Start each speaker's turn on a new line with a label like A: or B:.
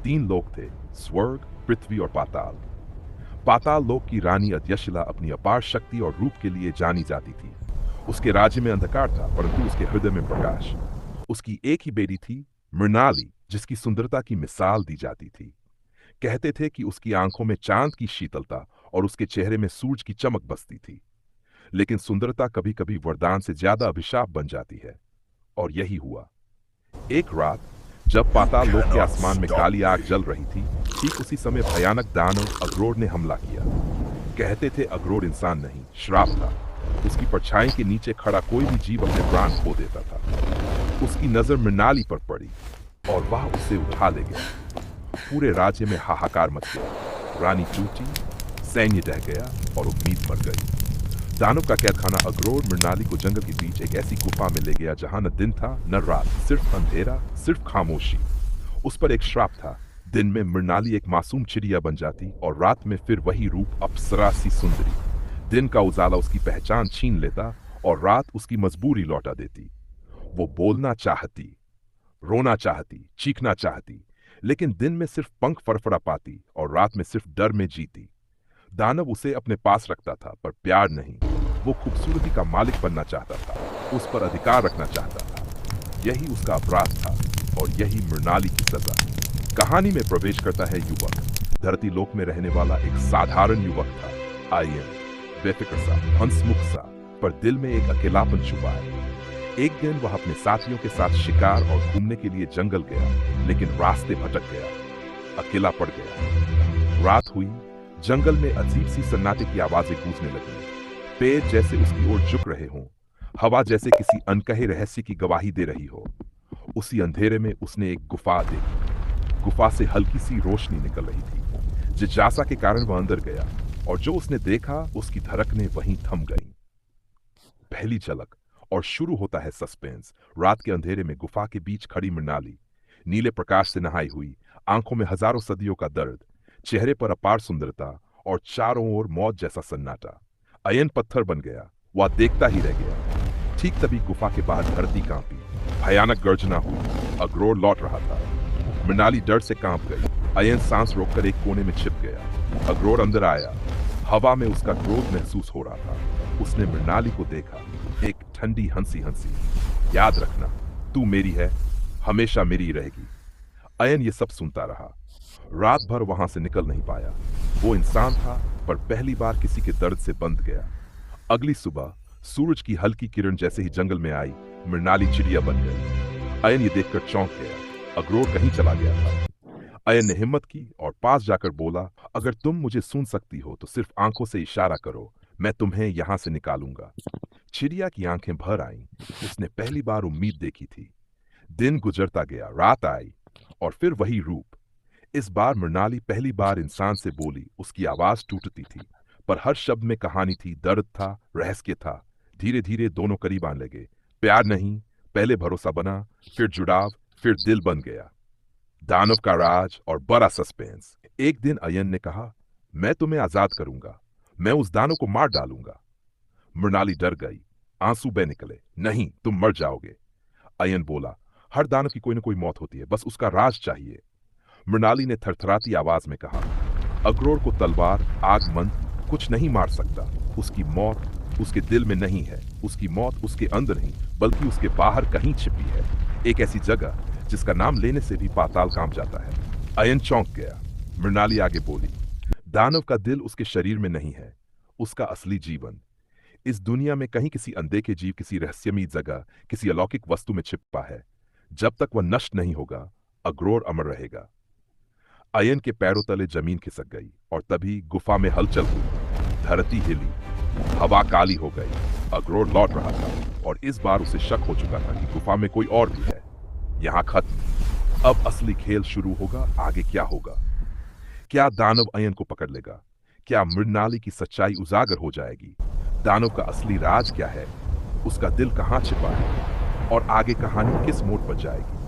A: तीन लोक थे, स्वर्ग, पृथ्वी और पाताल। पाताल लोक की रानी अध्यशिला अपनी अपार शक्ति और रूप के लिए जानी जाती थी। उसके राज्य में अंधकार था, परंतु उसके हृदय में प्रकाश। उसकी एक ही बेटी थी, मृणाली, जिसकी सुंदरता की मिसाल दी जाती थी। कहते थे कि उसकी आंखों में चांद की शीतलता और उसके चेहरे में सूरज की चमक बसती थी। लेकिन सुंदरता कभी कभी वरदान से ज्यादा अभिशाप बन जाती है, और यही हुआ। एक रात जब पाताल लोक के आसमान में काली आग जल रही थी, ठीक उसी समय भयानक दानव अग्रोर ने हमला किया। कहते थे अग्रोर इंसान नहीं, श्राप था। उसकी परछाई के नीचे खड़ा कोई भी जीव अपने प्राण खो देता था। उसकी नजर मृणाली पर पड़ी और वह उसे उठा ले गया। पूरे राज्य में हाहाकार मच गया। रानी टूटी, सैन्य ढह गया और उम्मीद मर गई। दानव का कैदखाना अग्रोर मृणाली को जंगल के बीच एक ऐसी गुफा में ले गया जहां न दिन था न रात, सिर्फ अंधेरा, सिर्फ खामोशी। उस पर एक श्राप था। दिन में मृणाली एक मासूम चिड़िया बन जाती और रात में फिर वही रूप, अप्सरा सी सुंदरी। दिन का उजाला उसकी पहचान छीन लेता और रात उसकी मजबूरी लौटा देती। वो बोलना चाहती, रोना चाहती, चीखना चाहती, लेकिन दिन में सिर्फ पंख फड़फड़ा पाती और रात में सिर्फ डर में जीती। दानव उसे अपने पास रखता था, पर प्यार नहीं। वो खूबसूरती का मालिक बनना चाहता था, उस पर अधिकार रखना चाहता था। यही उसका अपराध था और यही मृणाली की सजा। कहानी में प्रवेश करता है युवक। धरती लोक में रहने वाला एक साधारण युवक था, आर्यन, बेफिक्र सा, हंसमुख सा, पर दिल में एक अकेलापन छुपा है। एक दिन वह अपने साथियों के साथ शिकार और घूमने के लिए जंगल गया, लेकिन रास्ते भटक गया, अकेला पड़ गया। रात हुई, जंगल में अजीब सी सन्नाटे की आवाजें गूंजने लगी। पेड़ जैसे उसकी ओर झुक रहे हों, हवा जैसे किसी अनकहे रहस्य की गवाही दे रही हो। उसी अंधेरे में उसने एक गुफा देखी। गुफा से हल्की सी रोशनी निकल रही थी। जिज्ञासा के कारण वह अंदर गया, और जो उसने देखा उसकी धड़कनें वहीं थम गईं। पहली झलक, और शुरू होता है सस्पेंस। रात के अंधेरे में गुफा के बीच खड़ी मृणाली, नीले प्रकाश से नहाई हुई, आंखों में हजारों सदियों का दर्द, चेहरे पर अपार सुंदरता और चारों ओर मौत जैसा सन्नाटा। अयन पत्थर बन गया, वह देखता ही रह गया। ठीक तभी गुफा के बाहर धरती कांपी, भयानक गर्जना हुई। अग्रोर लौट रहा था। मृणाली डर से कांप गई। अयन सांस रोककर एक कोने में छिप गया। अग्रोर अंदर आया। हवा में उसका क्रोध महसूस हो रहा था। उसने मृणाली को देखा, एक ठंडी हंसी हंसी। याद रखना, तू मेरी है, हमेशा मेरी रहेगी। अयन ये सब सुनता रहा। रात भर वहां से निकल नहीं पाया। वो इंसान था, पर पहली बार किसी के दर्द से बंध गया। अगली सुबह सूरज की हल्की किरण जैसे ही जंगल में आई, मृणाली चिड़िया बन गई। अयन ये देखकर चौंक गया। अग्रोर कहीं चला गया था। अयन ने हिम्मत की और पास जाकर बोला, अगर तुम मुझे सुन सकती हो तो सिर्फ आंखों से इशारा करो, मैं तुम्हें यहां से निकालूंगा। चिड़िया की आंखें भर आईं। उसने पहली बार उम्मीद देखी थी। दिन गुजरता गया, रात आई, और फिर वही रूप। इस बार मृणाली पहली बार इंसान से बोली। उसकी आवाज टूटती थी, पर हर शब्द में कहानी थी, दर्द था, रहस्य था। धीरे धीरे दोनों करीब आने लगे। प्यार नहीं, पहले भरोसा बना, फिर जुड़ाव, फिर दिल बन गया। दानव का राज और बड़ा सस्पेंस। एक दिन अयन ने कहा, मैं तुम्हें आजाद करूंगा, मैं उस दानव को मार डालूंगा। मृणाली डर गई, आंसू बह निकले। नहीं, तुम मर जाओगे। अयन बोला, हर दानव की कोई ना कोई मौत होती है, बस उसका राज चाहिए। मृणाली ने थरथराती आवाज में कहा, अग्रोर को तलवार, आगमन कुछ नहीं मार सकता। उसकी मौत उसके दिल में नहीं है, उसकी मौत उसके अंदर नहीं, बल्कि उसके बाहर कहीं छिपी है। एक ऐसी जगह जिसका नाम लेने से भी पाताल कांप जाता है। अयन चौंक गया। मृणाली आगे बोली, दानव का दिल उसके शरीर में नहीं है, उसका असली जीवन इस दुनिया में कहीं किसी अनदेखे जीव, किसी रहस्यमयी जगह, किसी अलौकिक वस्तु में छिपा है। जब तक वह नष्ट नहीं होगा, अग्रोर अमर रहेगा। अयन के पैरों तले जमीन खिसक गई, और तभी गुफा में हलचल हुई। धरती हिली, हवा काली हो गई। अग्रोर लौट रहा था, और इस बार उसे शक हो चुका था कि गुफा में कोई और भी है। यहां खत्म। अब असली खेल शुरू होगा। आगे क्या होगा? क्या दानव अयन को पकड़ लेगा? क्या मृणाली की सच्चाई उजागर हो जाएगी? दानव का असली राज क्या है? उसका दिल कहां छिपा है? और आगे कहानी किस मोड़ पर जाएगी?